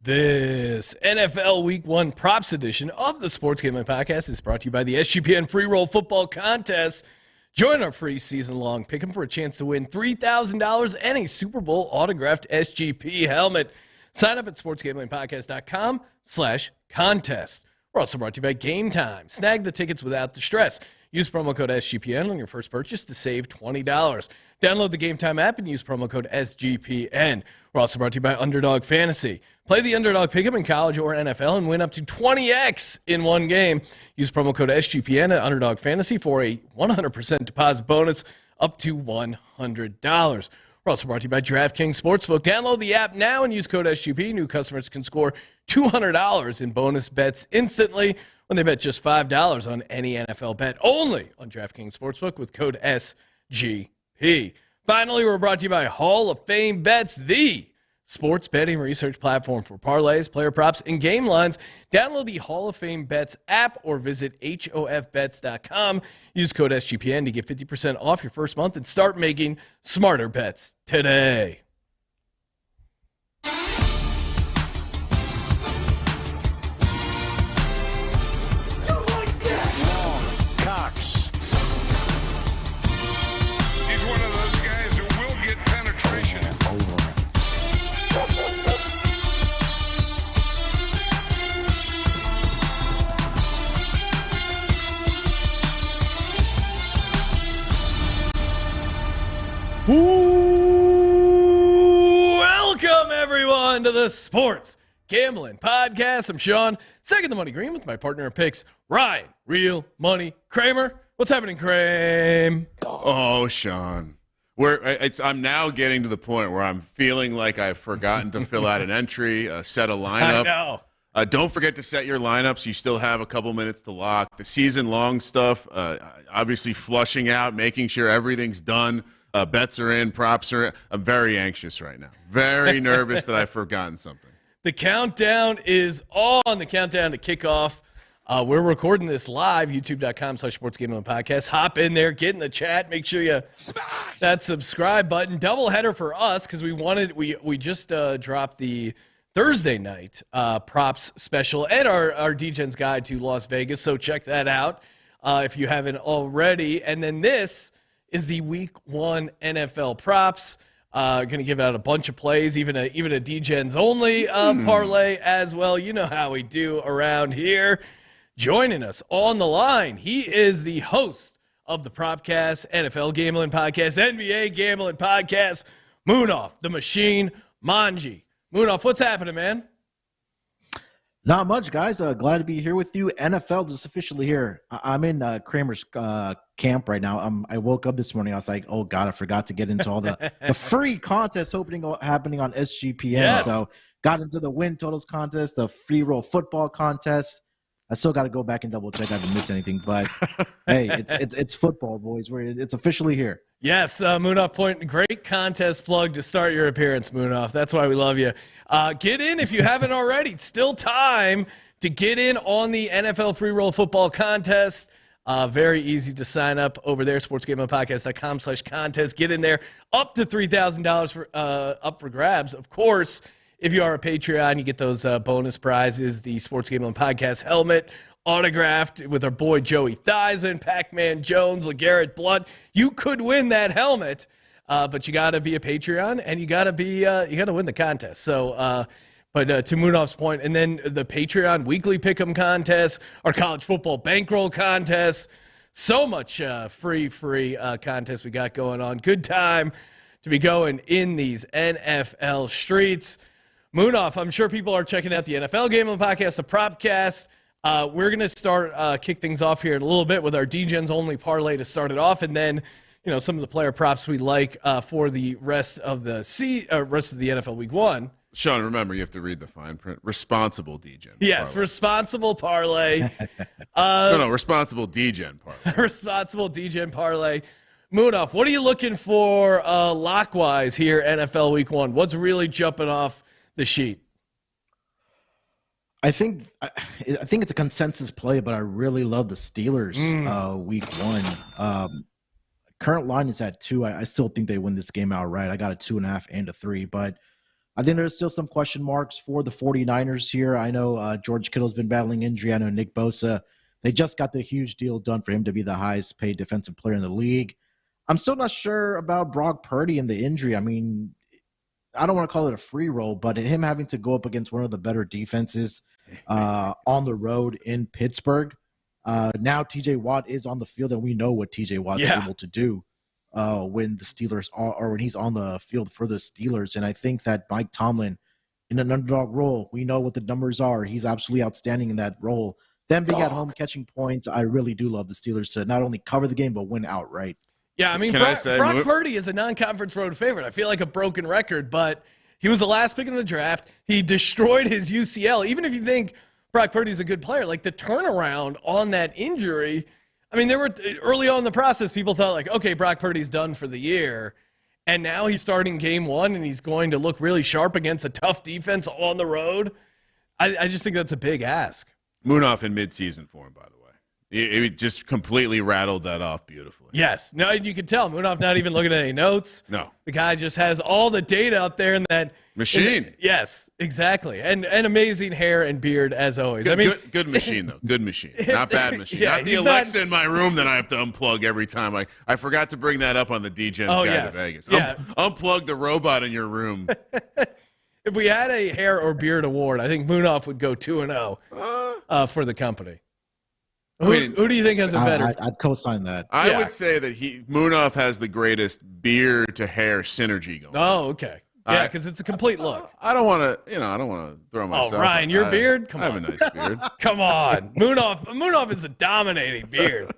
This NFL Week 1 Props edition of the Sports Gambling Podcast is brought to you by the SGPN Free Roll Football Contest. Join our free season-long pick'em for a chance to win $3,000 and a Super Bowl autographed SGP helmet. Sign up at sportsgamblingpodcast.com/contest. We're also brought to you by Game Time. Snag the tickets without the stress. Use promo code SGPN on your first purchase to save $20. Download the Game Time app and use promo code SGPN. We're also brought to you by Underdog Fantasy. Play the Underdog pick'em in college or NFL and win up to 20x in one game. Use promo code SGPN at Underdog Fantasy for a 100% deposit bonus up to $100. We're also brought to you by DraftKings Sportsbook. Download the app now and use code SGP. New customers can score $200 in bonus bets instantly when they bet just $5 on any NFL bet, only on DraftKings Sportsbook with code SGP. Finally, we're brought to you by Hall of Fame Bets, the sports betting research platform for parlays, player props, and game lines. Download the Hall of Fame Bets app or visit hofbets.com. Use code SGPN to get 50% off your first month and start making smarter bets today. Welcome, everyone, to the Sports Gambling Podcast. I'm Sean, second the money green with my partner in picks, Ryan, Real Money Kramer. What's happening, Kramer? Oh, Sean. I'm now getting to the point where I'm feeling like I've forgotten to fill out an entry, set a lineup. I know. Don't forget to set your lineups. You still have a couple minutes to lock. The season-long stuff, obviously flushing out, making sure everything's done. Bets are in, props are in. I'm very anxious right now. Very nervous that I've forgotten something. The countdown is on. The countdown to kickoff. We're recording this live, youtube.com/sportsgamblingpodcast. Hop in there, get in the chat. Make sure you smash that subscribe button. Doubleheader for us because we just dropped the Thursday night props special and our DGen's guide to Las Vegas. So check that out if you haven't already. And then this is the Week 1 NFL props. Going to give out a bunch of plays, even a DGens only parlay as well. You know how we do around here. Joining us on the line, he is the host of the Propcast, NFL Gambling Podcast, NBA Gambling Podcast, Munaf, the Machine, Manji. Munaf, what's happening, man? Not much, guys. Glad to be here with you. NFL is officially here. I'm in Kramer's camp right now. I woke up this morning. I was like, oh, God, I forgot to get into all the free contests happening on SGPN. Yes. So got into the win totals contest, the free roll football contest. I still got to go back and double check. I haven't missed anything. But, hey, it's football, boys. It's officially here. Yes, Munaf Point, great contest plug to start your appearance, Munaf. That's why we love you. Get in if you haven't already. It's still time to get in on the NFL Free Roll Football Contest. Very easy to sign up over there, sportsgamblingpodcast.com/contest. Get in there. Up to $3,000 up for grabs. Of course, if you are a Patreon, you get those bonus prizes, the Sports Gambling Podcast helmet, autographed with our boy Joey Theismann, Pac-Man Jones, LeGarrette Blunt. You could win that helmet, but you got to be a Patreon and you got to win the contest. So, but to Munaf's point, and then the Patreon weekly pick'em contest, our college football bankroll contest, so much free contest we got going on. Good time to be going in these NFL streets. Munaf, I'm sure people are checking out the NFL Gambling Podcast, the Propcast. We're going to start kick things off here in a little bit with our DGens only parlay to start it off, and then some of the player props we like for the rest of the NFL Week 1. Sean, remember, you have to read the fine print. Responsible DGen. Yes, parlay. responsible parlay. No, responsible DGen parlay. Responsible DGen parlay. Munaf, what are you looking for lock-wise here, NFL Week 1? What's really jumping off the sheet? I think it's a consensus play, but I really love the Steelers Week 1. Current line is at 2. I still think they win this game outright. I got a 2.5 and a 3, but I think there's still some question marks for the 49ers here. I know George Kittle's been battling injury. I know Nick Bosa. They just got the huge deal done for him to be the highest paid defensive player in the league. I'm still not sure about Brock Purdy and the injury. I mean, I don't want to call it a free roll, but him having to go up against one of the better defenses on the road in Pittsburgh. Now TJ Watt is on the field, and we know what TJ Watt's able to do when the Steelers are, or when he's on the field for the Steelers. And I think that Mike Tomlin, in an underdog role, we know what the numbers are. He's absolutely outstanding in that role. Them being at home, catching points, I really do love the Steelers to not only cover the game, but win outright. Yeah, I mean, Brock Purdy is a non-conference road favorite. I feel like a broken record, but he was the last pick in the draft. He destroyed his UCL. Even if you think Brock Purdy's a good player, like the turnaround on that injury, I mean, there were early on in the process, people thought like, okay, Brock Purdy's done for the year. And now he's starting game one, and he's going to look really sharp against a tough defense on the road. I just think that's a big ask. Munaf in midseason form, by the way. It just completely rattled that off beautifully. Yes. No, you can tell. Munaf not even looking at any notes. No. The guy just has all the data up there in that machine. Yes, exactly. And amazing hair and beard as always. Good machine, though. Good machine. Not bad machine. Not the Alexa in my room that I have to unplug every time. I forgot to bring that up on the DGen's Guide to Vegas. Yeah. Unplug the robot in your room. If we had a hair or beard award, I think Munaf would go 2-0 for the company. Who do you think has a better? I'd co-sign that. I would say that Munaf has the greatest beard to hair synergy going. Oh, okay. Yeah, because it's a complete look. I don't want to throw myself. Oh, Ryan, your beard? Come on. I have a nice beard. Come on. Munaf is a dominating beard.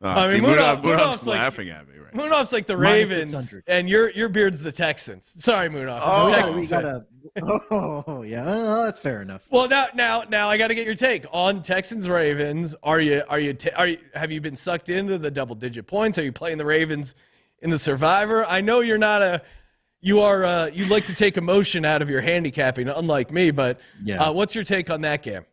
I mean, Munaf's laughing at me right now. Munaf's like the Ravens, and your beard's the Texans. Sorry, Munaf. Oh, the Texans. That's fair enough. Well, now I got to get your take on Texans Ravens. Have you been sucked into the double-digit points? Are you playing the Ravens in the Survivor? I know you're not you like to take emotion out of your handicapping, unlike me. But what's your take on that game?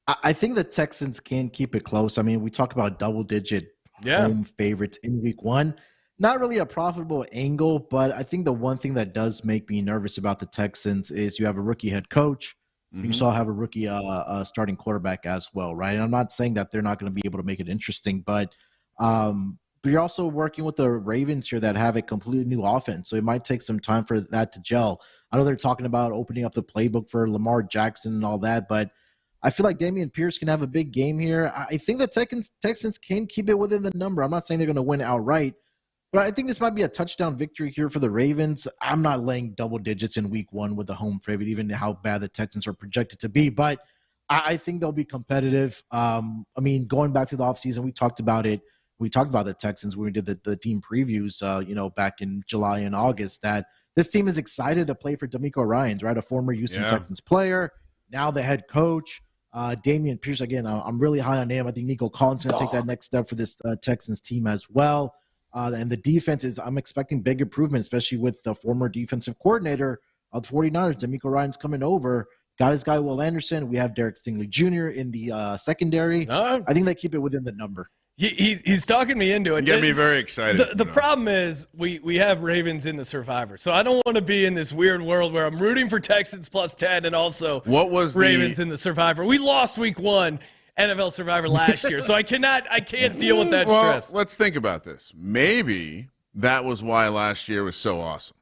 I think the Texans can keep it close. I mean, we talk about double-digit home favorites in week one. Not really a profitable angle, but I think the one thing that does make me nervous about the Texans is you have a rookie head coach. Mm-hmm. You also have a rookie starting quarterback as well, right? And I'm not saying that they're not going to be able to make it interesting, but you're also working with the Ravens here that have a completely new offense. So it might take some time for that to gel. I know they're talking about opening up the playbook for Lamar Jackson and all that, but I feel like Dameon Pierce can have a big game here. I think the Texans can keep it within the number. I'm not saying they're going to win outright, but I think this might be a touchdown victory here for the Ravens. I'm not laying double digits in week one with the home favorite, even how bad the Texans are projected to be, but I think they'll be competitive. I mean, going back to the offseason, we talked about it. We talked about the Texans when we did the team previews, back in July and August, that this team is excited to play for DeMeco Ryans, right? A former Houston Texans player, now the head coach. Dameon Pierce, again, I'm really high on him. I think Nico Collins is going to take that next step for this Texans team as well. And the defense I'm expecting big improvement, especially with the former defensive coordinator of the 49ers, DeMeco Ryans, coming over. Got his guy, Will Anderson. We have Derek Stingley Jr. in the secondary. I think they keep it within the number. He's talking me into it. Get me very excited. The problem is we have Ravens in the Survivor, so I don't want to be in this weird world where I'm rooting for Texans plus 10 and also Ravens in the Survivor. We lost week one NFL Survivor last year, so I can't deal with that stress. Let's think about this. Maybe that was why last year was so awesome.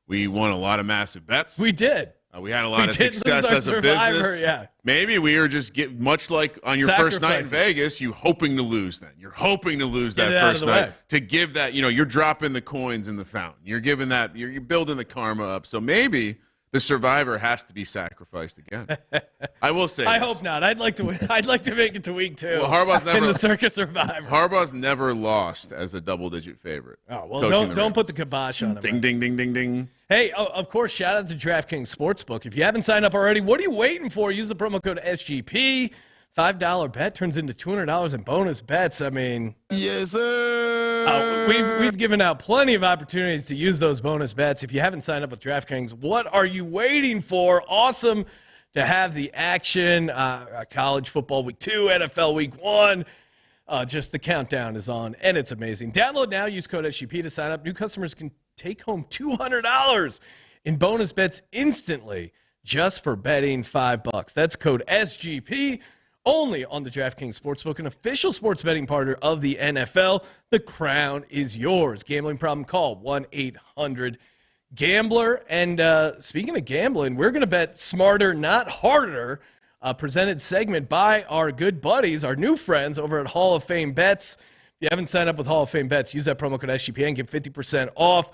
We won a lot of massive bets. We did. We had a lot of success as a business. Yeah. Maybe we were just much like on your first night in Vegas, you hoping to lose then. You're hoping to lose that first night to give that, you're dropping the coins in the fountain. You're giving that, you're building the karma up. So maybe the Survivor has to be sacrificed again. I will say I hope not. I'd like to win. I'd like to make it to week two. Well, Harbaugh's never in the Circus Survivor. Harbaugh's never lost as a double-digit favorite. Oh, well, don't put the kibosh on him. Ding, ding, ding, ding, ding. Hey, of course, shout out to DraftKings Sportsbook. If you haven't signed up already, what are you waiting for? Use the promo code SGP. $5 bet turns into $200 in bonus bets. I mean, yes, sir. We've given out plenty of opportunities to use those bonus bets. If you haven't signed up with DraftKings, what are you waiting for? Awesome to have the action. College football week 2, NFL week 1. Just the countdown is on, and it's amazing. Download now. Use code SGP to sign up. New customers can take home $200 in bonus bets instantly just for betting $5. That's code SGP only on the DraftKings Sportsbook, an official sports betting partner of the NFL. The crown is yours. Gambling problem? Call 1-800-GAMBLER. And speaking of gambling, we're going to bet smarter, not harder. Presented segment by our good buddies, our new friends over at Hall of Fame Bets. If you haven't signed up with Hall of Fame Bets, use that promo code SGPN, get 50% off.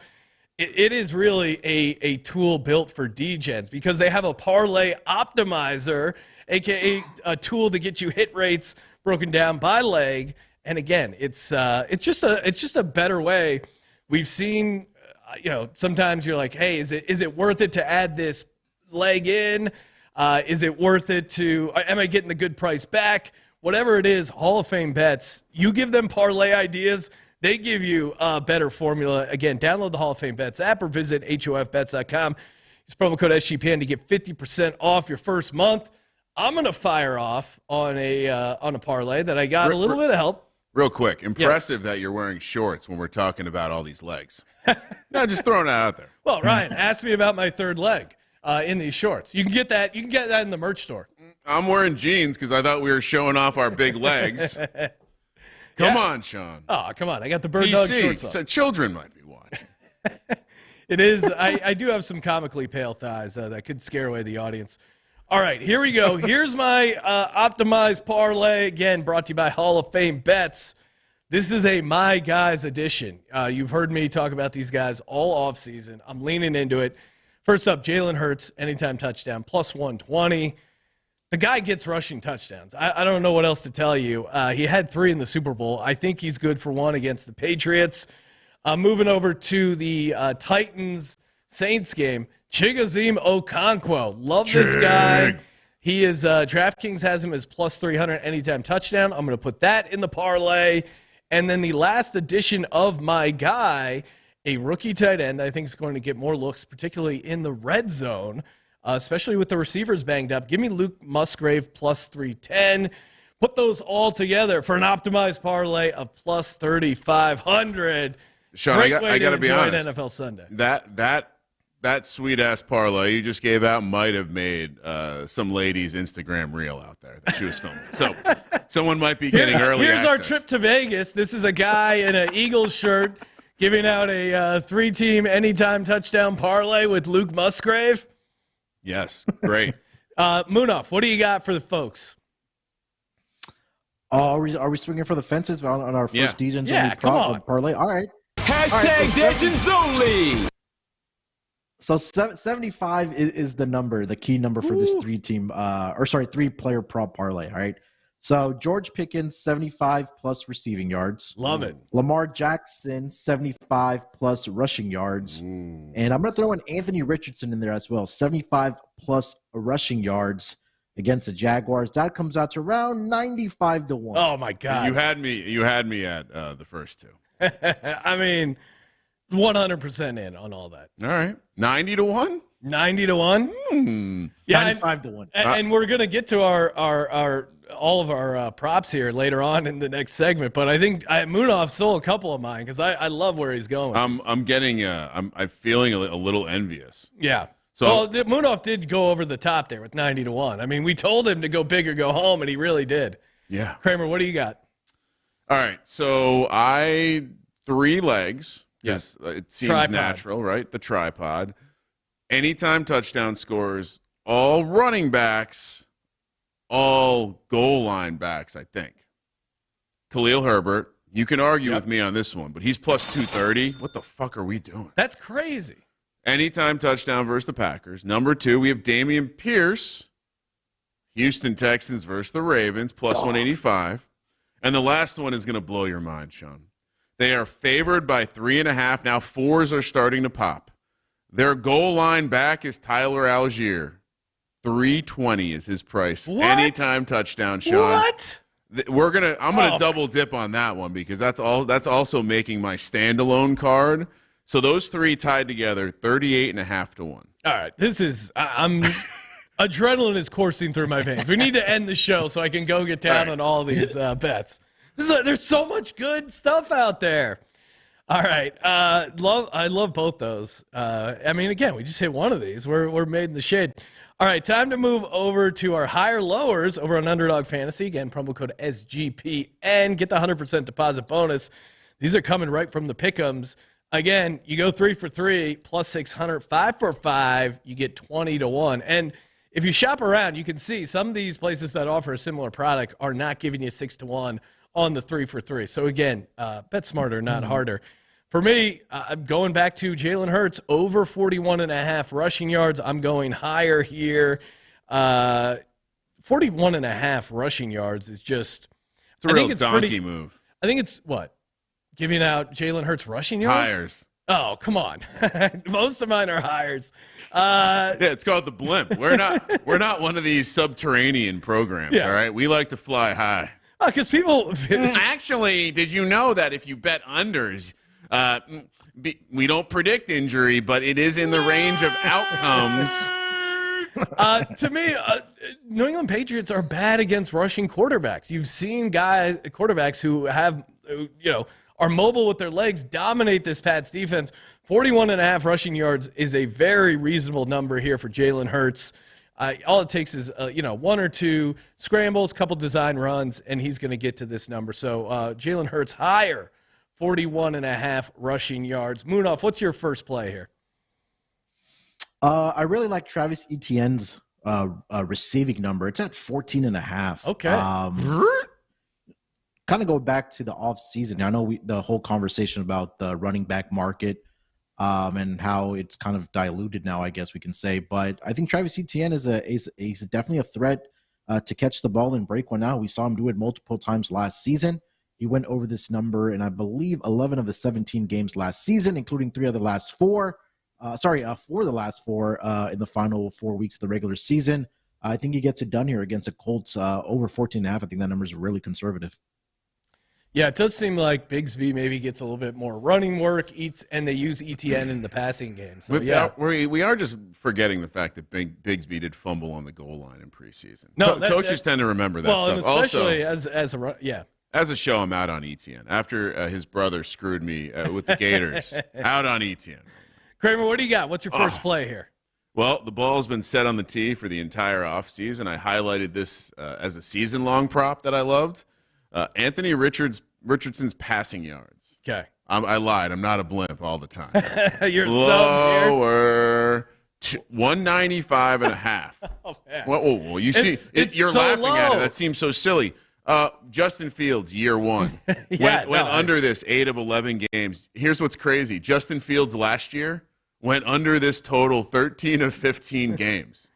It is really a tool built for DGens because they have a parlay optimizer, aka a tool to get you hit rates broken down by leg. And again, it's just a better way. We've seen, sometimes you're like, hey, is it worth it to add this leg in? Is it worth it to? Am I getting the good price back? Whatever it is, Hall of Fame Bets. You give them parlay ideas. They give you a better formula. Again, download the Hall of Fame Bets app or visit HOFBets.com. Use promo code SGPN to get 50% off your first month. I'm going to fire off on a parlay that I got a little bit of help. Real quick, impressive that you're wearing shorts when we're talking about all these legs. No, just throwing that out there. Well, Ryan, ask me about my third leg in these shorts. You can get that. You can get that in the merch store. I'm wearing jeans because I thought we were showing off our big legs. Come on, Sean. Oh, come on. I got the bird dog shorts on. So children might be watching. It is. I do have some comically pale thighs that could scare away the audience. All right, here we go. Here's my optimized parlay, again, brought to you by Hall of Fame Bets. This is a My Guys edition. You've heard me talk about these guys all offseason. I'm leaning into it. First up, Jalen Hurts, anytime touchdown, plus 120. The guy gets rushing touchdowns. I don't know what else to tell you. He had 3 in the Super Bowl. I think he's good for 1 against the Patriots. Moving over to the Titans-Saints game, Chigoziem Okonkwo. Love this guy. He is DraftKings has him as plus 300 anytime touchdown. I'm going to put that in the parlay. And then the last edition of my guy, a rookie tight end I think is going to get more looks, particularly in the red zone, especially with the receivers banged up. Give me Luke Musgrave plus 310. Put those all together for an optimized parlay of plus 3,500. Sean, Great I got to be honest. NFL Sunday. That sweet ass parlay you just gave out might have made some lady's Instagram reel out there that she was filming. So someone might be getting early Here's access. our trip to Vegas. This is a guy in an Eagles shirt giving out a 3-team anytime touchdown parlay with Luke Musgrave. Yes, great. Munaf, what do you got for the folks? Are we swinging for the fences on our first DJs only parlay? All right. Hashtag Legends Only. So 75 is the number, the key number for this 3-player prop parlay. All right. So George Pickens, 75 plus receiving yards. Love it. Lamar Jackson, 75 plus rushing yards. And I'm going to throw in Anthony Richardson in there as well, 75 plus rushing yards against the Jaguars. That comes out to around 95 to 1. Oh my God. You had me at the first two. I mean, 100% in on all that. All right. 90 to 1? 90 to 1? Yeah, 95 to 1. And we're going to get to our all of our props here later on in the next segment, but I think Munaf stole a couple of mine because I love where he's going. I'm feeling a little envious. Yeah. So Munaf did go over the top there with 90 to 1. I mean, we told him to go big or go home, and he really did. Yeah. Kramer, what do you got? All right. So 3 legs. Yes. It seems Tripod. natural, right? The tripod. Anytime touchdown scores, all running backs, all goal line backs, I think. Khalil Herbert, you can argue with me on this one, but he's plus 230. What the fuck are we doing? That's crazy. Anytime touchdown versus the Packers. Number 2, we have Dameon Pierce, Houston Texans versus the Ravens, plus 185. And the last one is going to blow your mind, Sean. They are favored by 3.5. Now 4s are starting to pop. Their goal line back is Tyler Algier. 320 is his price. What? Anytime touchdown, Sean. What? I'm gonna double dip on that one because that's also making my standalone card. So those 3 tied together, 38.5 to 1. All right, I'm adrenaline is coursing through my veins. We need to end the show so I can go get down on all these bets. There's so much good stuff out there. All right. I love both those. I mean, again, we just hit one of these. We're made in the shade. All right, time to move over to our higher lowers over on Underdog Fantasy. Again, promo code SGPN. Get the 100% deposit bonus. These are coming right from the pick'ems. Again, you go 3 for 3 plus 600, 5 for 5, you get 20 to 1. And if you shop around, you can see some of these places that offer a similar product are not giving you 6 to 1 on the 3 for 3. So again, bet smarter, not harder. For me, I'm going back to Jalen Hurts over 41.5 rushing yards. I'm going higher here. 41.5 rushing yards is just. It's a real donkey move. I think it's what? Giving out Jalen Hurts rushing yards? Hires. Oh, come on. Most of mine are hires. Yeah, it's called the blimp. We're not one of these subterranean programs, Yes. all right? We like to fly high. Because people. Actually, did you know that if you bet unders, we don't predict injury, but it is in the range of outcomes. To me, New England Patriots are bad against rushing quarterbacks. You've seen quarterbacks who have, are mobile with their legs, dominate this Pats defense. 41.5 rushing yards is a very reasonable number here for Jalen Hurts. All it takes is, 1 or 2 scrambles, couple design runs, and he's going to get to this number. So Jalen Hurts higher, 41.5 rushing yards. Munaf, what's your first play here? I really like Travis Etienne's receiving number. It's at 14.5. Okay. Kind of go back to the off season. I know the whole conversation about the running back market and how it's kind of diluted now, I guess we can say. But I think Travis Etienne is definitely a threat to catch the ball and break one out. We saw him do it multiple times last season. He went over this number in, I believe, 11 of the 17 games last season, including 3 of the last 4. 4 of the last 4 in the final 4 weeks of the regular season. I think he gets it done here against the Colts over 14.5. I think that number is really conservative. Yeah, it does seem like Bigsby maybe gets a little bit more running work, and they use ETN in the passing game. So, we are just forgetting the fact that Bigsby did fumble on the goal line in preseason. No, coaches tend to remember that stuff. And especially As a show, I'm out on ETN. After his brother screwed me with the Gators, out on ETN. Kramer, what do you got? What's your first play here? Well, the ball's been set on the tee for the entire offseason. I highlighted this as a season-long prop that I loved. Anthony Richardson's passing yards. Okay. I lied. I'm not a blimp all the time. You're lower. 195.5. Oh, man. Whoa. You see, you're so laughing at it. low. That seems so silly. Justin Fields, year 1. went under this 8 of 11 games. Here's what's crazy. Justin Fields last year went under this total 13 of 15 games.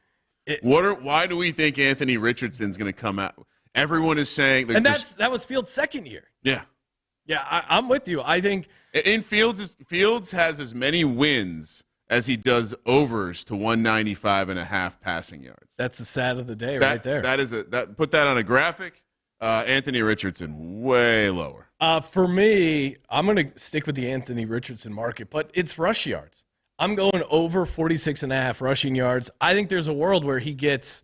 Why do we think Anthony Richardson's going to come out? Everyone is saying, and that was Fields' second year. Yeah, I'm with you. I think in Fields has as many wins as he does overs to 195.5 passing yards. That's the stat of the day right there. Put that on a graphic. Anthony Richardson way lower. For me, I'm going to stick with the Anthony Richardson market, but it's rush yards. I'm going over 46.5 rushing yards. I think there's a world where he gets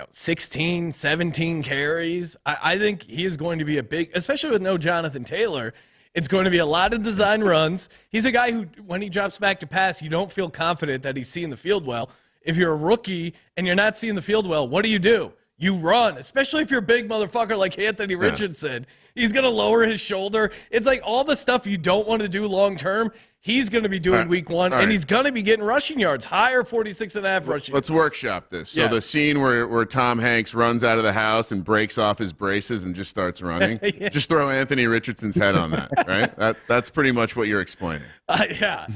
16, 17 carries. I think he is going to be a big, especially with no Jonathan Taylor, it's going to be a lot of design runs. He's a guy who, when he drops back to pass, you don't feel confident that he's seeing the field well. If you're a rookie and you're not seeing the field well, what do? You run, especially if you're a big motherfucker like Anthony Richardson. He's going to lower his shoulder. It's like all the stuff you don't want to do long term, he's going to be doing week 1, and he's going to be getting rushing yards, higher 46.5 rushing. Let's workshop this. So the scene where Tom Hanks runs out of the house and breaks off his braces and just starts running, just throw Anthony Richardson's head on that, right? That's pretty much what you're explaining. I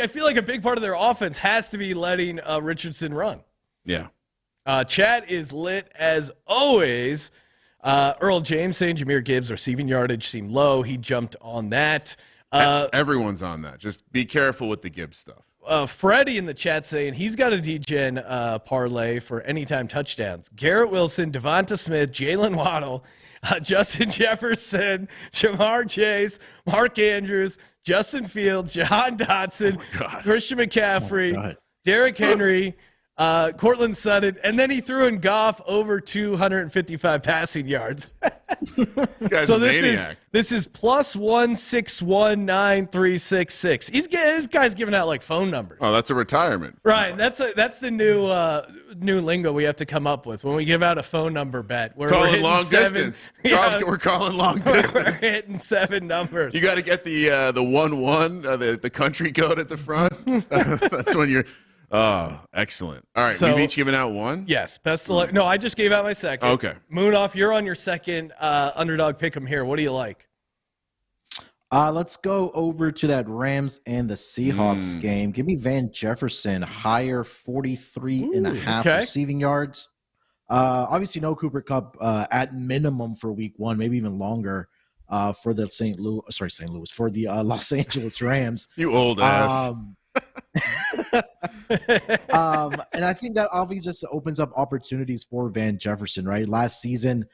feel like a big part of their offense has to be letting Richardson run. Yeah. Chat is lit as always. Earl James saying Jahmyr Gibbs' receiving yardage seemed low. He jumped on that. Everyone's on that. Just be careful with the Gibbs stuff. Freddie in the chat saying he's got a D-Gen parlay for anytime touchdowns. Garrett Wilson, Devonta Smith, Jalen Waddle, Justin Jefferson, Jamar Chase, Mark Andrews, Justin Fields, Jahan Dotson, Christian McCaffrey, Derrick Henry, Cortland Sutton, and then he threw in Goff over 255 passing yards. This guy's So a this maniac. is plus 1619366. This guy's giving out like phone numbers. Oh, that's a retirement. Right, that's the new lingo we have to come up with when we give out a phone number bet. We're Calling hitting long 7 distance. Yeah, We're calling long we're distance. hitting 7 numbers. You got to get the 1-1, the country code at the front. That's when you're. Oh, excellent. All right, So- we've each given out one. Yes, best of luck. No, I just gave out my second. Okay. Munaf, you're on your second underdog pick'em here. What do you like? Let's go over to that Rams and the Seahawks game. Give me Van Jefferson, higher 43.5 okay. receiving yards. Obviously, no Cooper Kupp at minimum for week 1, maybe even longer for the for the Los Angeles Rams. You old ass. And I think that obviously just opens up opportunities for Van Jefferson, right? Last season,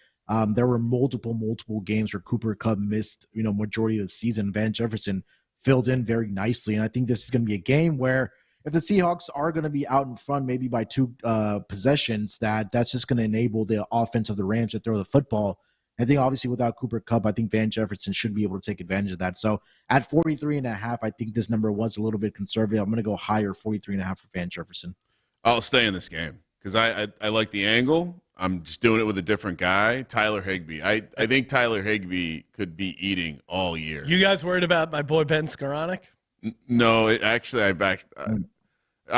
there were multiple games where Cooper Kupp missed, majority of the season. Van Jefferson filled in very nicely. And I think this is going to be a game where if the Seahawks are going to be out in front, maybe by 2 possessions, that's just going to enable the offense of the Rams to throw the football. I think obviously without Cooper Kupp, I think Van Jefferson should be able to take advantage of that. So at 43.5, I think this number was a little bit conservative. I'm going to go higher, 43.5 for Van Jefferson. I'll stay in this game because I like the angle. I'm just doing it with a different guy, Tyler Higbee. I think Tyler Higbee could be eating all year. You guys worried about my boy Ben Skoranek? No, actually, I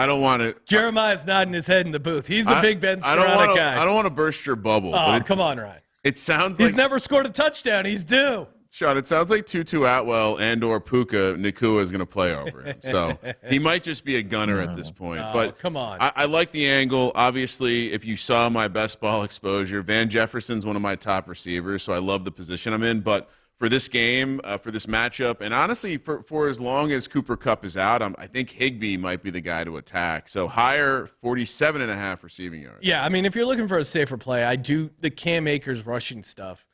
don't want to. Jeremiah's nodding his head in the booth. He's a big Ben Skoranek guy. I don't want to burst your bubble. Oh, but come on, Ryan. It sounds He's like never scored a touchdown. He's due. Sean, it sounds like Tutu Atwell and/or Puka Nacua is going to play over him. So he might just be a gunner at this point. Oh, but come on. I like the angle. Obviously, if you saw my best ball exposure, Van Jefferson's one of my top receivers, so I love the position I'm in. But for this game, for this matchup, and honestly, for as long as Cooper Kupp is out, I think Higbee might be the guy to attack. So higher, 47.5 receiving yards. Yeah, I mean, if you're looking for a safer play, the Cam Akers rushing stuff,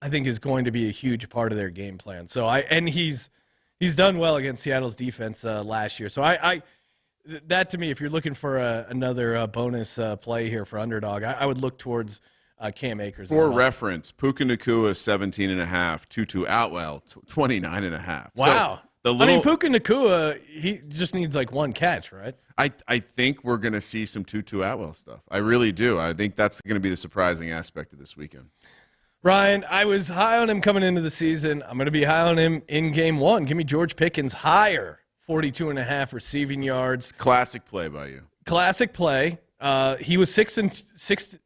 I think is going to be a huge part of their game plan. So he's done well against Seattle's defense last year. So that to me, if you're looking for another bonus play here for underdog, I would look towards Cam Akers. For reference, Puka Nacua 17.5, Tutu Atwell 29.5. Wow. So Puka Nacua, he just needs like one catch, right? I think we're going to see some Tutu Atwell stuff. I really do. I think that's going to be the surprising aspect of this weekend. Ryan, I was high on him coming into the season. I'm going to be high on him in game 1. Give me George Pickens higher, 42.5 receiving yards. Classic play by you. Classic play. He was 6-2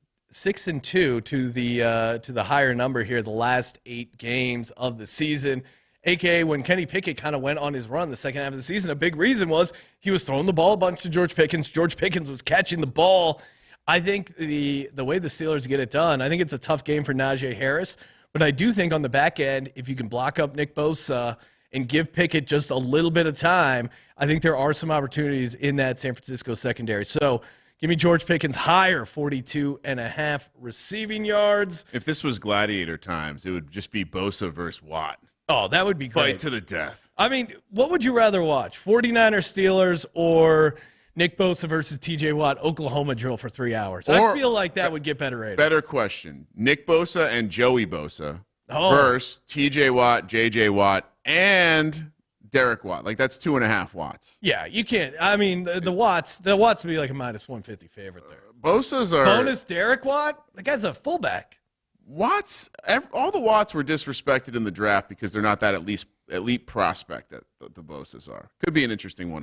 to the higher number here the last 8 games of the season. AKA when Kenny Pickett kind of went on his run the second half of the season, a big reason was he was throwing the ball a bunch to George Pickens. George Pickens was catching the ball. I think the way the Steelers get it done, I think it's a tough game for Najee Harris. But I do think on the back end, if you can block up Nick Bosa and give Pickett just a little bit of time, I think there are some opportunities in that San Francisco secondary. So give me George Pickens higher, 42.5 receiving yards. If this was Gladiator times, it would just be Bosa versus Watt. Oh, that would be great. Fight to the death. I mean, what would you rather watch, 49ers Steelers or Nick Bosa versus TJ Watt, Oklahoma drill for 3 hours? I feel like that would get better ratings. Better question. Nick Bosa and Joey Bosa versus TJ Watt, JJ Watt, and Derek Watt. Like, that's 2.5 Watts. Yeah, you can't. I mean, the Watts would be like a minus 150 favorite there. Bosa's are... Bonus Derek Watt? The guy's a fullback. Watts, all the Watts were disrespected in the draft because they're not that elite prospect that the Bosas are. Could be an interesting one.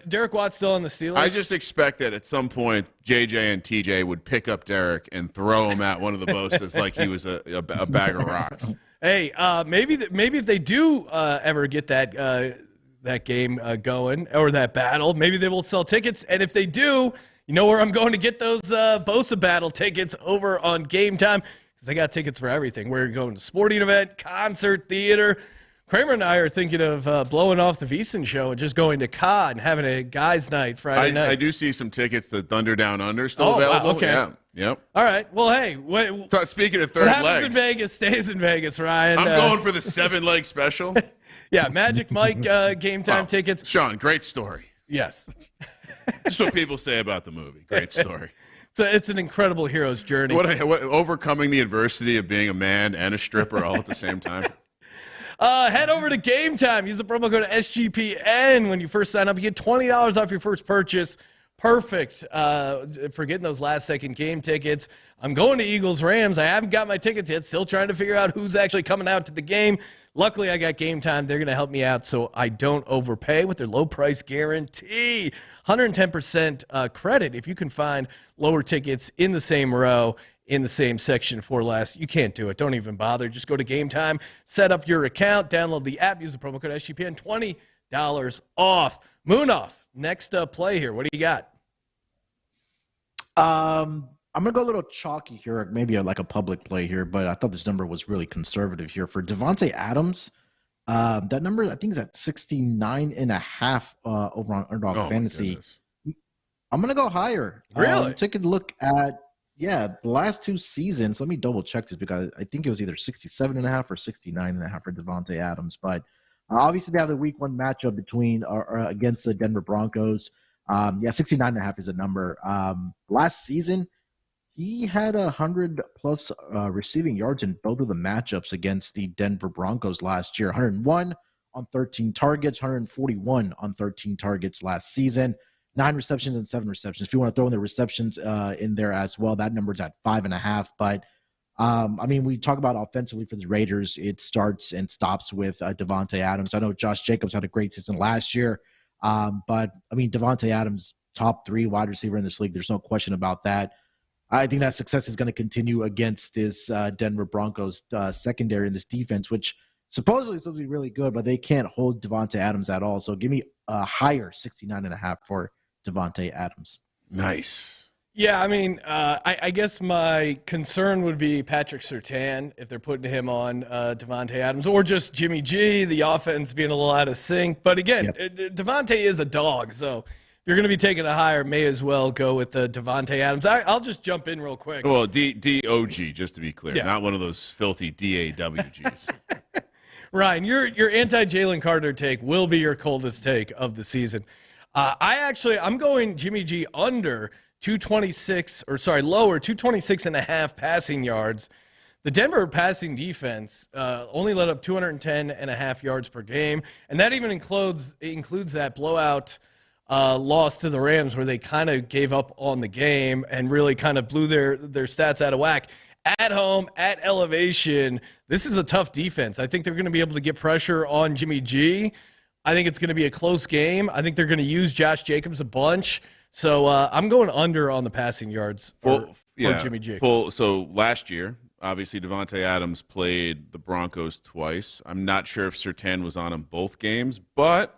Derek Watt's still on the Steelers? I just expect that at some point JJ and TJ would pick up Derek and throw him at one of the Bosas like he was a bag of rocks. Hey, maybe if they do ever get that game going or that battle, maybe they will sell tickets. And if they do, you know where I'm going to get those Bosa battle tickets over on Game Time. Because they got tickets for everything. We're going to sporting event, concert, theater. Kramer and I are thinking of blowing off the VSiN show and just going to COD and having a guys' night Friday night. I do see some tickets to Thunder Down Under still available. Wow, okay. Yeah. Yep. All right. Well, hey. Speaking of third what happens legs. in Vegas stays in Vegas, Ryan. I'm going for the 7-leg special. Yeah, Magic Mike Game Time tickets. Sean, great story. Yes. Just what people say about the movie. Great story. So it's an incredible hero's journey. What overcoming the adversity of being a man and a stripper all at the same time. Head over to Game Time. Use the promo code SGPN when you first sign up. You get $20 off your first purchase. Perfect for getting those last-second game tickets. I'm going to Eagles-Rams. I haven't got my tickets yet. Still trying to figure out who's actually coming out to the game. Luckily, I got Game Time. They're going to help me out so I don't overpay with their low-price guarantee. 110% credit if you can find lower tickets in the same row, in the same section for less. You can't do it. Don't even bother. Just go to Game Time, set up your account, download the app, use the promo code SGPN, $20 off. Munaf, next play here. What do you got? I'm gonna go a little chalky here, maybe like a public play here, but I thought this number was really conservative here for Davante Adams. That number I think is at 69.5 over on Underdog Fantasy. I'm gonna go higher. Really? Take a look at the last 2 seasons. Let me double check this because I think it was either 67.5 or 69.5 for Davante Adams. But obviously they have the Week 1 matchup between against the Denver Broncos. 69.5 is a number. Last season, he had 100+ receiving yards in both of the matchups against the Denver Broncos last year. 101 on 13 targets, 141 on 13 targets last season. 9 receptions and 7 receptions. If you want to throw in the receptions in there as well, that number's at 5.5. But we talk about offensively for the Raiders. It starts and stops with Davante Adams. I know Josh Jacobs had a great season last year. But Davante Adams, top 3 wide receiver in this league. There's no question about that. I think that success is going to continue against this Denver Broncos secondary in this defense, which supposedly is supposed to be really good, but they can't hold Davante Adams at all. So give me a higher 69.5 for Davante Adams. Nice. Yeah, I guess my concern would be Patrick Surtain if they're putting him on Davante Adams, or just Jimmy G, the offense being a little out of sync. But again, Davante is a dog, so if you're going to be taking a higher, may as well go with Davante Adams. I'll just jump in real quick. Well, D-O-G, just to be clear, Yeah. not one of those filthy D-A-W-Gs. Ryan, your anti-Jalen Carter take will be your coldest take of the season. I'm going Jimmy G under 226, lower 226.5 passing yards. The Denver passing defense only let up 210.5 yards per game, and that even includes that blowout loss to the Rams where they kind of gave up on the game and really kind of blew their stats out of whack. At home, at elevation, this is a tough defense. I think they're going to be able to get pressure on Jimmy G. I think it's going to be a close game. I think they're going to use Josh Jacobs a bunch. So I'm going under on the passing yards for Jimmy G. So last year, obviously, Davante Adams played the Broncos twice. I'm not sure if Surtain was on in both games, but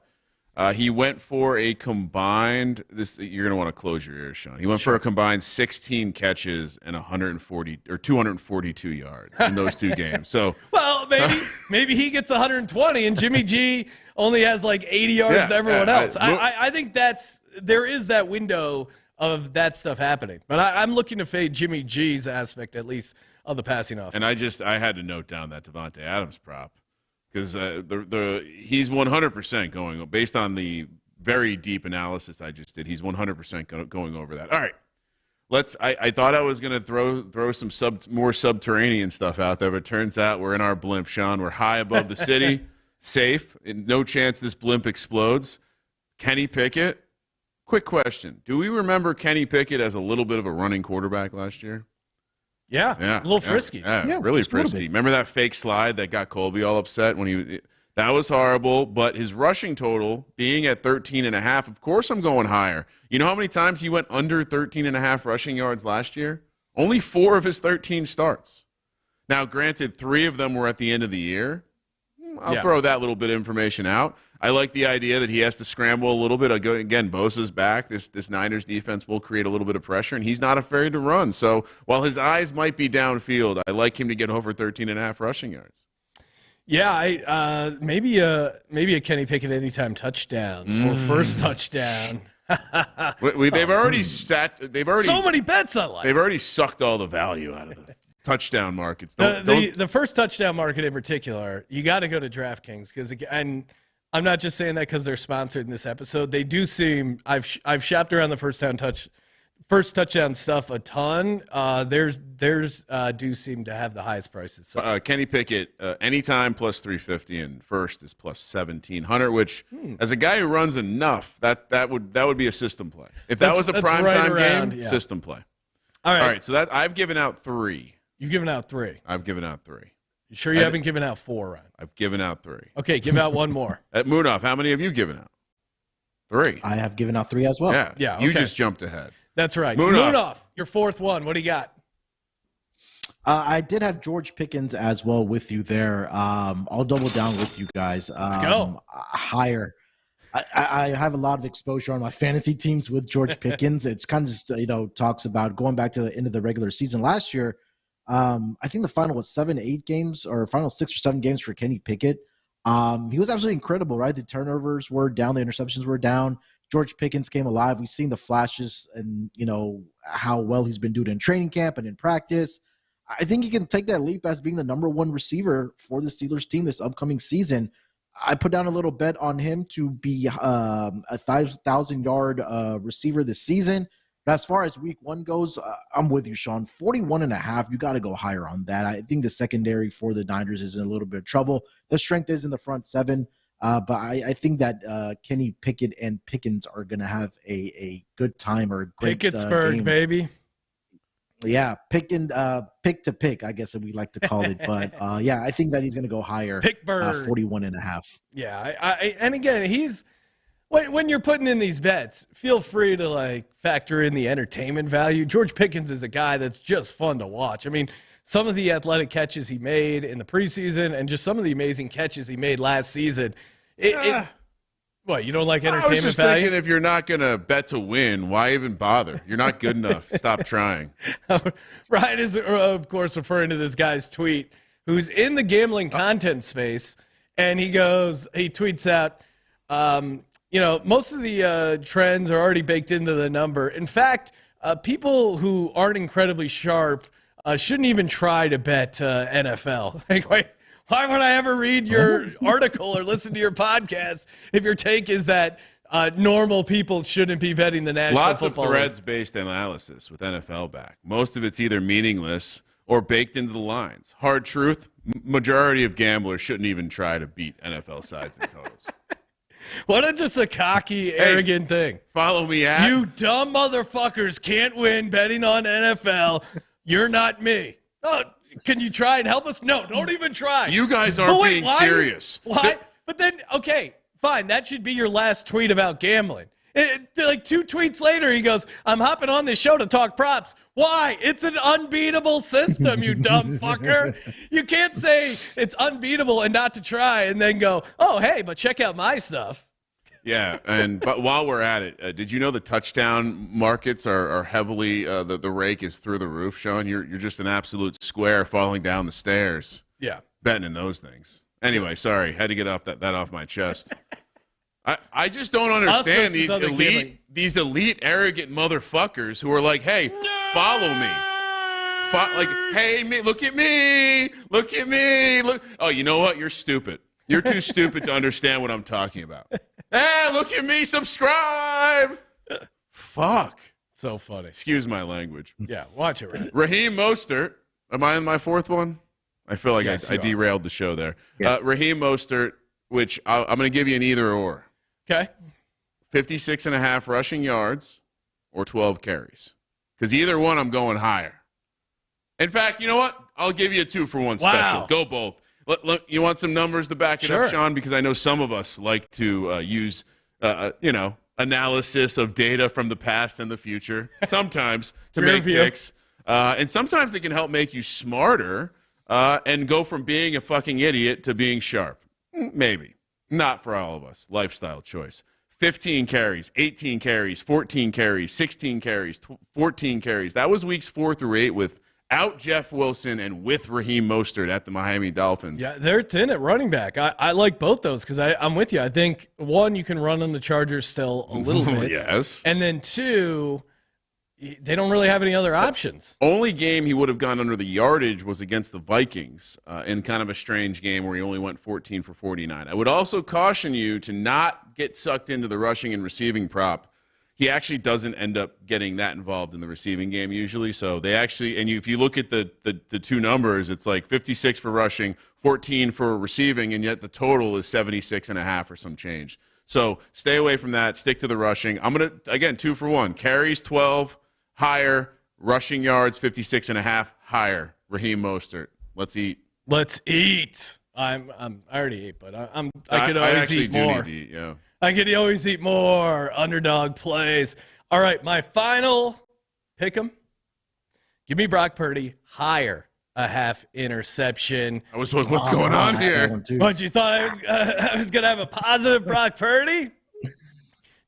he went for a combined – you're going to want to close your ears, Sean. He went for a combined 16 catches and 242 yards in those 2 games. So well, maybe he gets 120 and Jimmy G only has like 80 yards to everyone else. I think there is that window of that stuff happening. But I'm looking to fade Jimmy G's aspect, at least, of the passing offense. And I had to note down that Davante Adams prop because he's 100% going, based on the very deep analysis I just did, he's 100% going over that. All right. I thought I was going to throw some more subterranean stuff out there, but it turns out we're in our blimp, Sean. We're high above the city, safe, and no chance this blimp explodes. Kenny Pickett, quick question. Do we remember Kenny Pickett as a little bit of a running quarterback last year? Yeah, a little frisky. Yeah, really frisky. Remember that fake slide that got Colby all upset when that was horrible, but his rushing total being at 13.5, of course I'm going higher. You know how many times he went under 13.5 rushing yards last year? Only 4 of his 13 starts. Now, granted, 3 of them were at the end of the year. I'll throw that little bit of information out. I like the idea that he has to scramble a little bit. Again, Bosa's back. This Niners defense will create a little bit of pressure, and he's not afraid to run. So while his eyes might be downfield, I like him to get over 13.5 rushing yards. Yeah, maybe a Kenny Pickett anytime touchdown or first touchdown. They've already so many bets I like. They've already sucked all the value out of the touchdown markets. The first touchdown market in particular, you got to go to DraftKings and I'm not just saying that because they're sponsored in this episode. They do seem. I've shopped around the first touchdown stuff a ton. Theirs do seem to have the highest prices. So. Kenny Pickett, anytime plus 350, and first is plus 1,700. Which, as a guy who runs enough, that would be a system play. If that was a primetime game, yeah. System play. All right. So that I've given out 3. You've given out 3. I've given out 3. You sure you haven't given out 4, Ryan? I've given out 3. Okay, give out one more. At Munaf, how many have you given out? 3. I have given out 3 as well. Yeah. Okay. You just jumped ahead. That's right. Munaf, your 4th one. What do you got? I did have George Pickens as well with you there. I'll double down with you guys. Let's go. Higher. I have a lot of exposure on my fantasy teams with George Pickens. It's kind of just, talks about going back to the end of the regular season last year. I think the final was 7, 8 games, or final 6 or 7 games for Kenny Pickett. He was absolutely incredible, right? The turnovers were down, the interceptions were down. George Pickens came alive. We've seen the flashes and, how well he's been doing in training camp and in practice. I think he can take that leap as being the number 1 receiver for the Steelers team this upcoming season. I put down a little bet on him to be a 1,000-yard receiver this season. But as far as week 1 goes, I'm with you, Sean. 41.5, you got to go higher on that. I think the secondary for the Niners is in a little bit of trouble. The strength is in the front 7. But I think that Kenny Pickett and Pickens are going to have a good time or a great Pickettsburg, game. baby. Yeah, pick to pick, I guess we like to call it. But I think that he's going to go higher. Pickbird. 41.5. Yeah, and again, he's when you're putting in these bets, feel free to factor in the entertainment value. George Pickens is a guy that's just fun to watch. I mean, some of the athletic catches he made in the preseason and just some of the amazing catches he made last season. It's what, you don't like entertainment I was just value? thinking, if you're not going to bet to win, why even bother? You're not good enough. Stop trying. Ryan is, of course, referring to this guy's tweet who's in the gambling content space, and he tweets out, most of the trends are already baked into the number. In fact, people who aren't incredibly sharp shouldn't even try to bet NFL. Why would I ever read your article or listen to your podcast if your take is that normal people shouldn't be betting the National Lots Football of League? threads-based analysis with NFL back. Most of it's either meaningless or baked into the lines. Hard truth, majority of gamblers shouldn't even try to beat NFL sides and totals. What just a cocky, arrogant thing. Follow me at... You dumb motherfuckers can't win betting on NFL. You're not me. Oh, can you try and help us? No, don't even try. You guys aren't being serious. Why? But then, okay, fine. That should be your last tweet about gambling. 2 tweets later, he goes, I'm hopping on this show to talk props. Why? It's an unbeatable system, you dumb fucker. You can't say it's unbeatable and not to try and then go, oh, hey, but check out my stuff. Yeah, but while we're at it, did you know the touchdown markets are heavily the rake is through the roof, Sean? You're just an absolute square falling down the stairs. Yeah, betting in those things. Anyway, sorry, had to get off that off my chest. I just don't understand these elite arrogant motherfuckers who are like, hey, follow me. Hey, look at me. Look. Oh, you know what? You're stupid. You're too stupid to understand what I'm talking about. Hey, look at me, subscribe. Fuck. So funny. Excuse my language. Yeah, watch it, right? Raheem Mostert. Am I in my 4th one? I feel like I derailed the show there. Yes. Raheem Mostert, which I'm going to give you an either or. Okay. 56.5 rushing yards or 12 carries. Because either one, I'm going higher. In fact, you know what? I'll give you a 2-for-1 special. Wow. Go both. Look, you want some numbers to back it up, Sean? Because I know some of us like to use, analysis of data from the past and the future, sometimes to make picks. And sometimes it can help make you smarter and go from being a fucking idiot to being sharp. Maybe. Not for all of us. Lifestyle choice. 15 carries, 18 carries, 14 carries, 16 carries, 14 carries. That was weeks 4 through 8 without Jeff Wilson and with Raheem Mostert at the Miami Dolphins. Yeah, they're thin at running back. I like both those because I'm with you. I think, one, you can run on the Chargers still a little bit. Yes. And then 2, they don't really have any other options. Only game he would have gone under the yardage was against the Vikings in kind of a strange game where he only went 14 for 49. I would also caution you to not get sucked into the rushing and receiving prop. He actually doesn't end up getting that involved in the receiving game usually. So they actually, and if you look at the two numbers, it's like 56 for rushing, 14 for receiving, and yet the total is 76.5 or some change. So stay away from that. Stick to the rushing. I'm going to, again, 2 for 1. Carries 12, higher. Rushing yards 56.5, higher. Raheem Mostert. Let's eat. Let's eat. I already ate, but I could always eat more. Need to eat, yeah. I could always eat more. Underdog plays. All right, my final pick 'em. Give me Brock Purdy higher, a half interception. I was what's going on here? What, you thought I was going to have a positive Brock Purdy?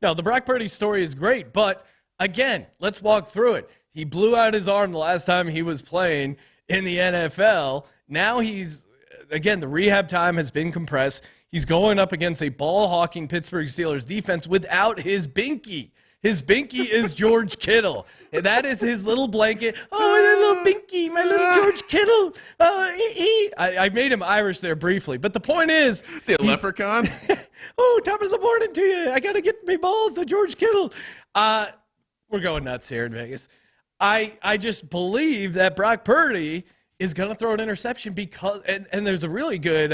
No, the Brock Purdy story is great, but again, let's walk through it. He blew out his arm the last time he was playing in the NFL. Now again, the rehab time has been compressed. He's going up against a ball-hawking Pittsburgh Steelers defense without his binky. His binky is George Kittle. And that is his little blanket. Oh, my little binky, my little George Kittle. Oh, I made him Irish there briefly. But the point is he a leprechaun? Oh, top of the morning to you. I got to get my balls to George Kittle. We're going nuts here in Vegas. I just believe that Brock Purdy is going to throw an interception because – and there's a really good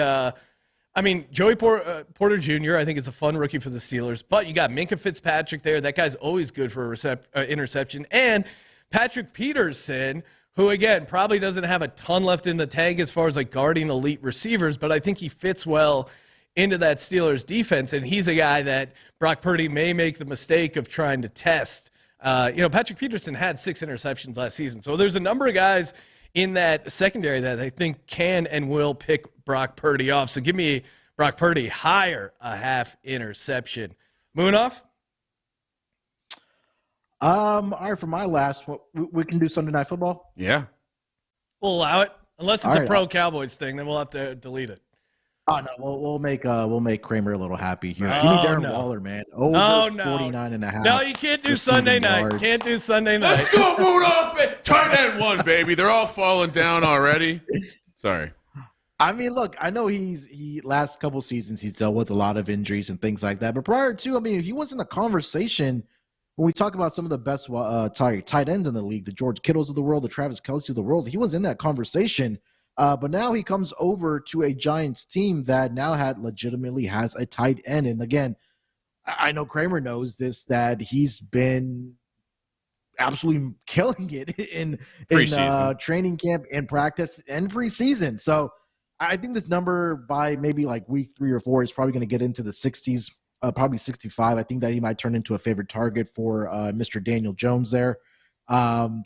Joey Porter Jr., I think, is a fun rookie for the Steelers. But you got Minkah Fitzpatrick there. That guy's always good for interception. And Patrick Peterson, who, again, probably doesn't have a ton left in the tank as far as, like, guarding elite receivers, but I think he fits well into that Steelers defense. And he's a guy that Brock Purdy may make the mistake of trying to test. Patrick Peterson had 6 interceptions last season. So there's a number of guys in that secondary that I think can and will pick Brock Purdy off. So give me Brock Purdy higher, a half interception. Munaf? All right, for my last one, we can do Sunday Night Football? Yeah. We'll allow it. Unless it's a pro Cowboys thing, then we'll have to delete it. Oh, no, we'll make Kramer a little happy here. Give me Darren Waller, man. Over 49.5. No, you can't do Sunday night. Yards. Can't do Sunday night. Let's go, Munaf. Tight end 1, baby. They're all falling down already. Sorry. I mean, look, I know he last couple seasons he's dealt with a lot of injuries and things like that. But prior to, he was in the conversation when we talk about some of the best tight ends in the league, the George Kittles of the world, the Travis Kelce of the world. He was in that conversation. But now he comes over to a Giants team that now legitimately has a tight end. And again, I know Kramer knows this, that he's been absolutely killing it in training camp and practice and preseason. So I think this number by maybe like week 3 or 4 is probably going to get into the 60s, probably 65. I think that he might turn into a favorite target for Mr. Daniel Jones there.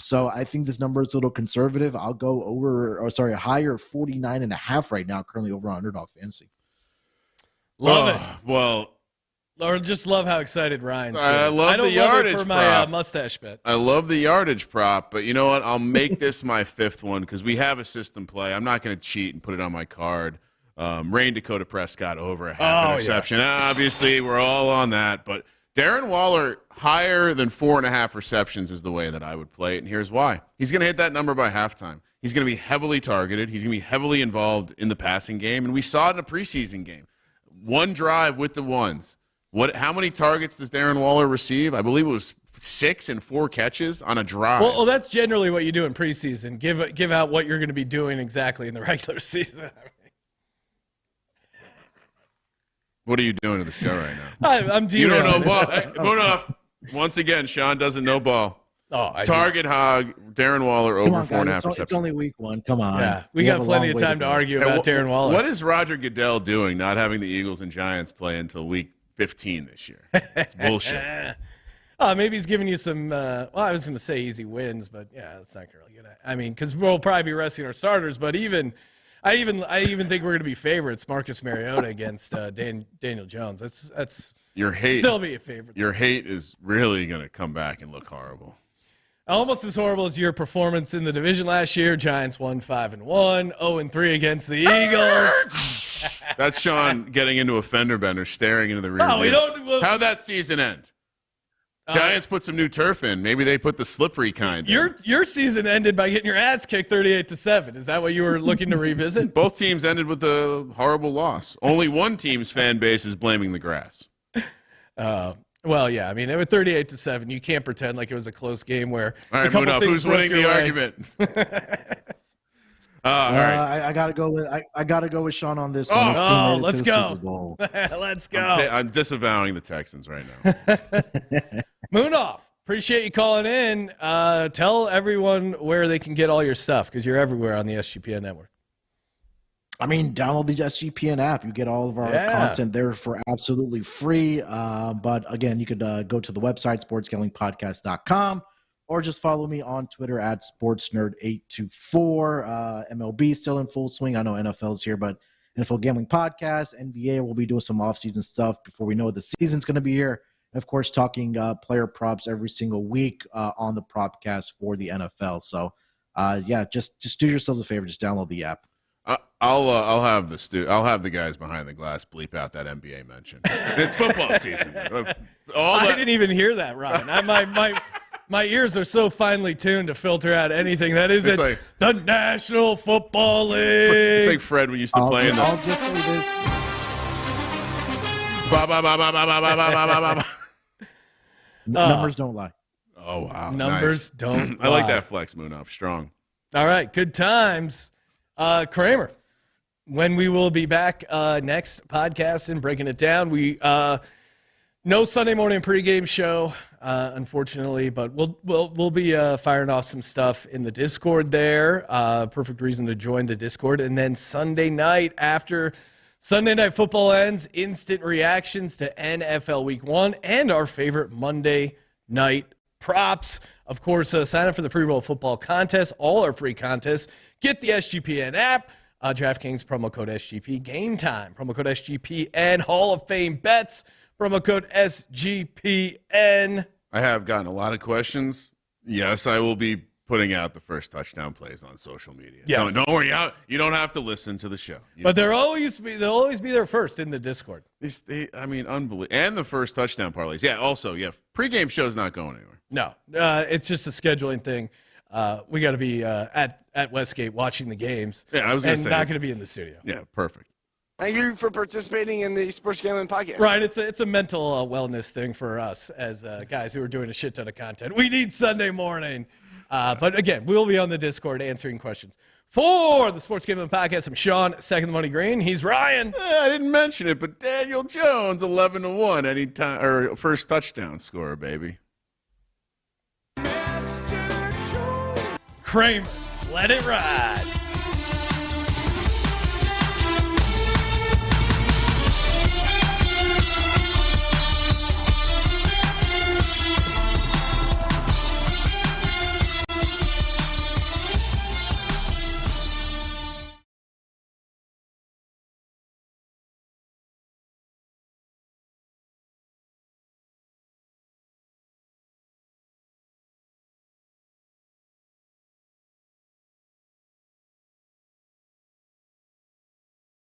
So I think this number is a little conservative. I'll go a higher 49.5 right now, currently over on Underdog Fantasy. Love it. Well, or just love how excited Ryan's getting. I love the yardage for prop. My mustache bet. I love the yardage prop, but you know what? I'll make this my 5th one because we have a system play. I'm not going to cheat and put it on my card. Rain Dakota Prescott over a half interception. Yeah. Obviously, we're all on that, but Darren Waller higher than 4.5 receptions is the way that I would play it, and here's why. He's going to hit that number by halftime. He's going to be heavily targeted. He's going to be heavily involved in the passing game, and we saw it in a preseason game. One drive with the ones. How many targets does Darren Waller receive? I believe it was 6 and 4 catches on a drive. Well, that's generally what you do in preseason. Give out what you're going to be doing exactly in the regular season. What are you doing to the show right now? I'm You don't know ball. Munaf, once again, Sean doesn't know ball. Target hog, Darren Waller over 4.5 receptions. It's only week 1. Come on. Yeah, we got plenty of time to argue about Darren Waller. What is Roger Goodell doing not having the Eagles and Giants play until week 15 this year? It's bullshit. Maybe he's giving you some, I was going to say easy wins, but yeah, that's not really good. Because we'll probably be resting our starters, but I even think we're going to be favorites. Marcus Mariota against Daniel Jones. That's your hate. Still be a favorite. Your hate is really going to come back and look horrible. Almost as horrible as your performance in the division last year. Giants won 5-1, 0-3 against the Eagles. That's Sean getting into a fender bender, staring into the rear view. How'd that season end? Giants put some new turf in. Maybe they put the slippery kind in. Your season ended by getting your ass kicked 38-7. Is that what you were looking to revisit? Both teams ended with a horrible loss. Only one team's fan base is blaming the grass. Well, yeah. I mean, it was 38-7. You can't pretend like it was a close game where. All right, Munaf, who's winning the argument? All right. I gotta go with Sean on this one. Let's go. Let's go. I'm disavowing the Texans right now. Munaf, appreciate you calling in. Tell everyone where they can get all your stuff because you're everywhere on the SGPN network. I mean, download the SGPN app. You get all of our content there for absolutely free. But again, you could go to the website, sportsgamblingpodcast.com, or just follow me on Twitter at SportsNerd824. MLB still in full swing. I know NFL's here, but NFL Gambling Podcast, NBA, we'll be doing some off-season stuff before we know the season's going to be here. And of course, talking player props every single week on the Propcast for the NFL. So, just do yourselves a favor. Just download the app. I'll have the guys behind the glass bleep out that NBA mention. It's football season. I didn't even hear that, Ryan. My ears are so finely tuned to filter out anything that isn't like, the National Football League. It's like Fred we used to play in the. I'll just say this. Numbers don't lie. Oh wow! Numbers don't. I like that flex, Munaf. Strong. All right, good times. Kramer, when we will be back next podcast and breaking it down. We no Sunday morning pregame show, unfortunately, but we'll be firing off some stuff in the Discord there. Perfect reason to join the Discord, and then Sunday night after Sunday Night Football ends, instant reactions to NFL Week 1 and our favorite Monday night props. Of course, sign up for the free roll football contest. All our free contests. Get the SGPN app. DraftKings promo code SGP. Game time promo code SGPN. Hall of Fame bets promo code SGPN. I have gotten a lot of questions. Yes, I will be putting out the first touchdown plays on social media. Yes. Don't worry. You don't have to listen to the show. But they'll always be there first in the Discord. Unbelievable. And the first touchdown parlays. Yeah, also, pregame show's not going anywhere. No, it's just a scheduling thing. We got to be at Westgate watching the games. Yeah, I was going to say. And not going to be in the studio. Yeah, perfect. Thank you for participating in the Sports Gambling Podcast. Right, it's a mental wellness thing for us as guys who are doing a shit ton of content. We need Sunday morning. But again, we'll be on the Discord answering questions. For the Sports Gambling Podcast, I'm Sean, second the money green. He's Ryan. I didn't mention it, but Daniel Jones, 11-1 anytime or first touchdown scorer, baby. Kramer, let it ride.